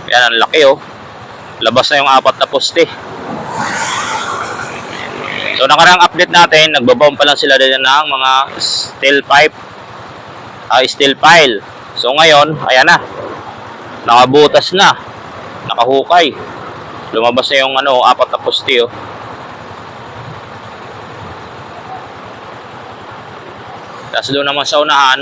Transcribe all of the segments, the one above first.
Yan, ang laki oh. Labas na yung 4 na poste. So nakarang update natin, nagbabaon pa lang sila din ng mga steel pipe, steel pile. So ngayon, ayan na. Nakabutas na. Nakahukay. Lumabas na yung 4 na poste oh. Tapos doon naman sa unahan,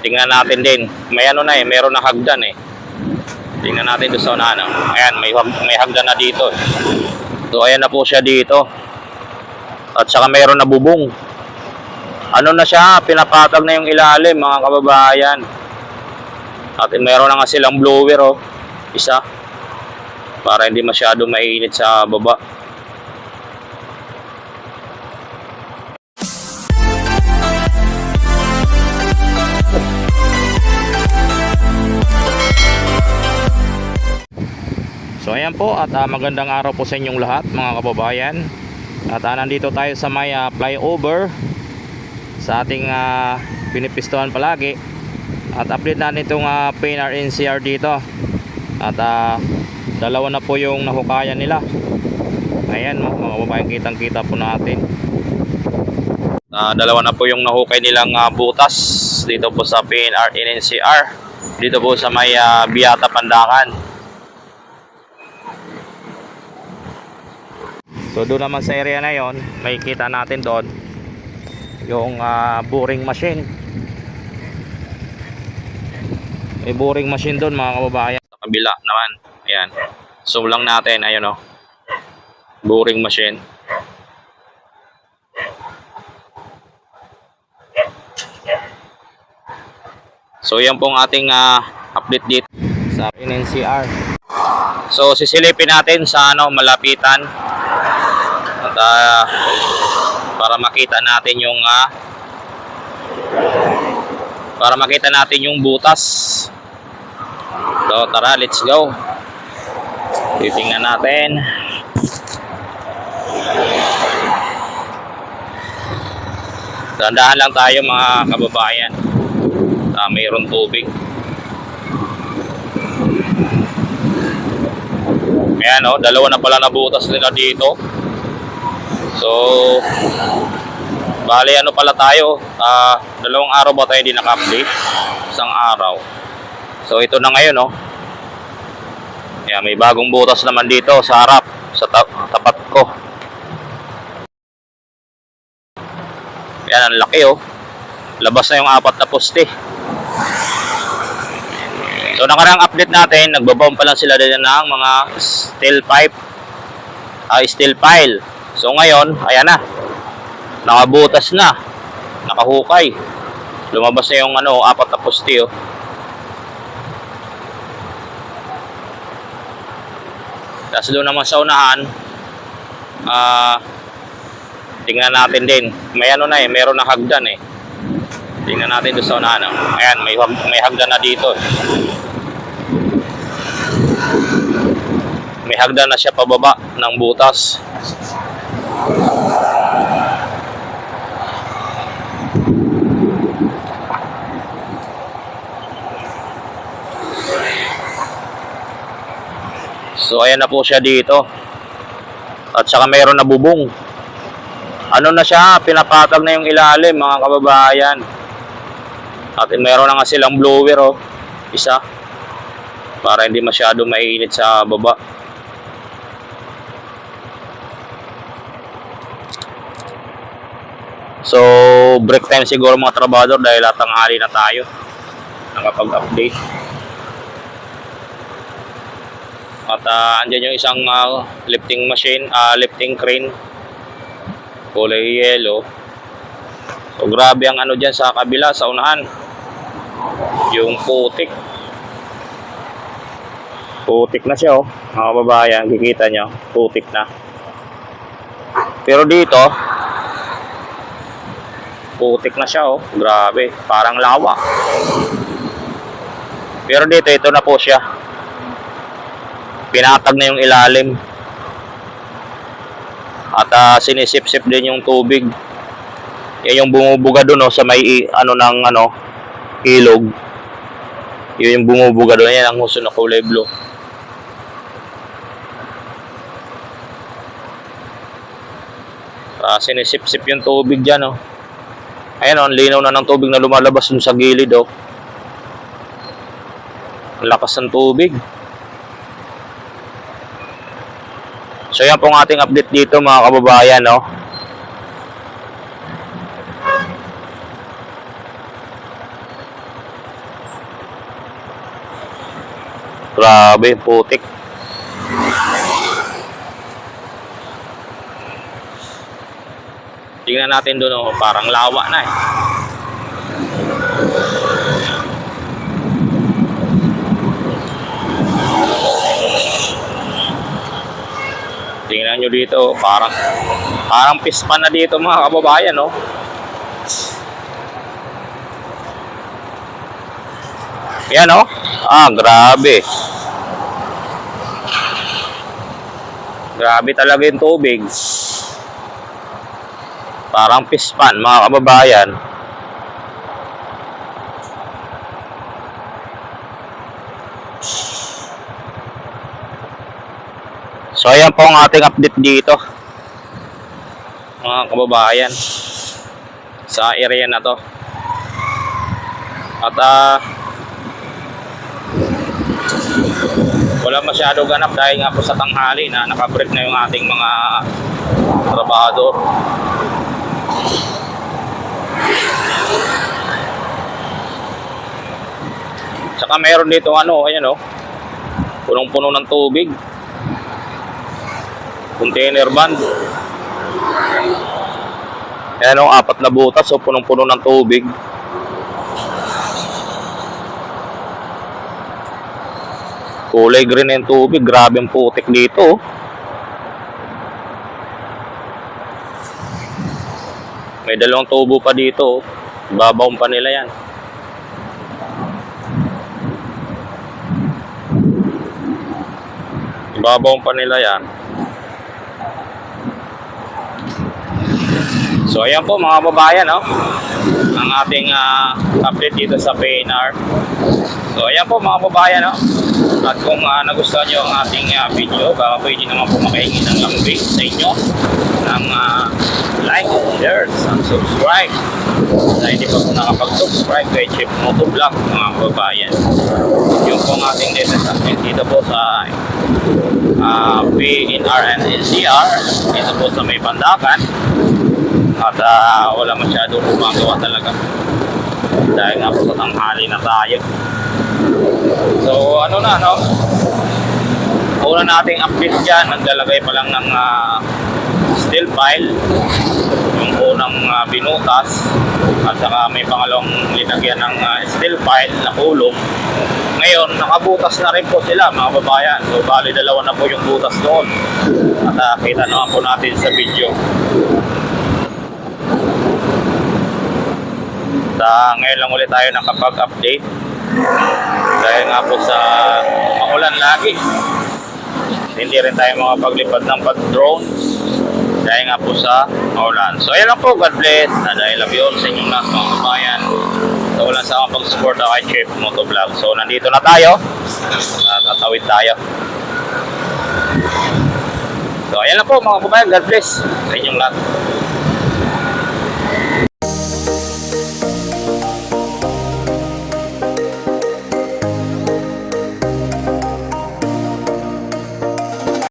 tingnan natin din. May meron na hagdan eh. Tingnan natin doon sa unahan. Ayan, may hagdan na dito. So ayan na po siya dito. At saka mayroon na bubong. Ano na siya, pinapatag na yung ilalim mga kababayan. At mayroon na nga silang blower oh. Isa. Para hindi masyado mainit sa baba. So ayan po at magandang araw po sa inyong lahat mga kababayan. At nandito tayo sa may flyover sa ating pinipistuhan palagi. At update natin itong PNR NCR dito. At dalawa na po yung nahukayan nila. Ayan mga kababayan, kitang kita po natin. Dalawa na po yung nahukay nilang butas dito po sa PNR NCR. Dito po sa may Biata Pandakan. So doon naman sa area na yon, makikita natin doon yung boring machine. May boring machine doon mga kababayan. Sa kabila naman, ayan. Zoom lang natin, ayun oh. Boring machine. So yan pong ating update dito sa NCR. So sisilipin natin sa malapitan. At para makita natin yung butas. So tara, let's go. Titingnan natin. Dandahan lang tayo mga kababayan. Mayroon tubig. Ayan oh, dalawa na pala na butas nila dito. So bali pala tayo, 2 araw ba tayo hindi naka-update? Isang araw. So ito na ngayon oh. Ayan, may bagong butas naman dito sa harap, sa tapat ko. Ayan, ang laki oh. Labas na yung 4 na poste. So nakarang update natin, nagbabaon pa lang sila din ng mga steel pipe, steel pile. So ngayon, ayan na. Nakabutas na. Nakahukay. Lumabas na yung 4 na poste oh. Tapos doon naman sa unahan, tingnan natin din. May meron na hagdan eh. Tingnan natin doon sa unahan. Ayan, may hagdan na dito. May hagdan na siya pababa ng butas. So ayan na po siya dito. At saka mayroon na bubong. Ano na siya, pinapatag na yung ilalim mga kababayan. At mayroon na nga silang blower oh. Isa. Para hindi masyado mainit sa baba. So break time siguro mga trabador dahil tanghali na tayo. Nakapag-update. At andyan yung isang lifting machine, lifting crane. Kulay yellow. So grabe ang dyan sa kabila, sa unahan. Yung putik. Putik na siya oh. Mga kababayan, kikita nyo. Putik na. Pero dito, putik na siya oh. Grabe, parang lawa. Pero dito, ito na po siya. Pinatag na yung ilalim. At sinisip-sip din yung tubig. Yan yung bumubuga doon oh, sa may ilog. Yun yung bumubuga doon. Yan ang huso na kulay blue. Sinisip-sip yung tubig dyan, oh. Ayan, oh, ang linaw na ng tubig na lumalabas dun sa gilid, oh. Ang lakas ng tubig. So, yan po ang ating update dito, mga kababayan, oh. Grabe, putik. Tingnan natin doon, oh, parang lawa na eh. Tingnan nyo dito, parang pispan na dito, mga kababayan, oh. Yan, oh. Grabe. Grabe talaga yung tubig. Parang pispan, mga kababayan. So, ayan po ang ating update dito, mga kababayan, sa area na to. At wala masyado ganap dahil nga po sa tanghali na nakabreak na yung ating mga trabahador. Saka meron dito ayan, oh, punong-puno ng tubig. Container van. Ayan, oh, 4 na butas, so punong-puno ng tubig. Kulay green na yung tubig. Grabe ang putik dito, oh. May 2 tubo pa dito, oh. Babawon pa nila yan. Babawon pa nila yan. So ayan po, mga babayan, no? Ang ating update dito sa PNR. So ayan po, mga babayan, no? At kung nagustuhan nyo ang ating video, baka pwede naman po makahingi ng lambing sa inyo ng like, share, and subscribe. Sa hindi pa po nakapag-subscribe kay Chip Moto Vlog, mga babayan. Yung po ang ating latest update dito po sa PNR and NCR, dito po sa may Pandakan. At wala masyado gumagawa talaga dahil nga po sa tanghali na tayo. So ano na, no? Una nating update dyan, naglalagay pa lang ng steel pile yung unang binutas, at saka may pangalawang linagyan ng steel pile na kulong. Ngayon nakabutas na rin po sila, mga babayan. So bali 2 na po yung butas doon, at kita naman po natin sa video. Ngayon lang ulit tayo nakapag-update dahil nga po sa maulan lagi. Hindi rin tayo makapaglipad ng pag-drone dahil nga po sa maulan. So ayan lang po, God bless, and I love you all sa inyong lahat, mga kabayan. So wala sa akong pag-support kay Chip Moto Vlog. So nandito na tayo at tatawid tayo. So ayan lang po, mga kabayan, God bless sa inyong lahat.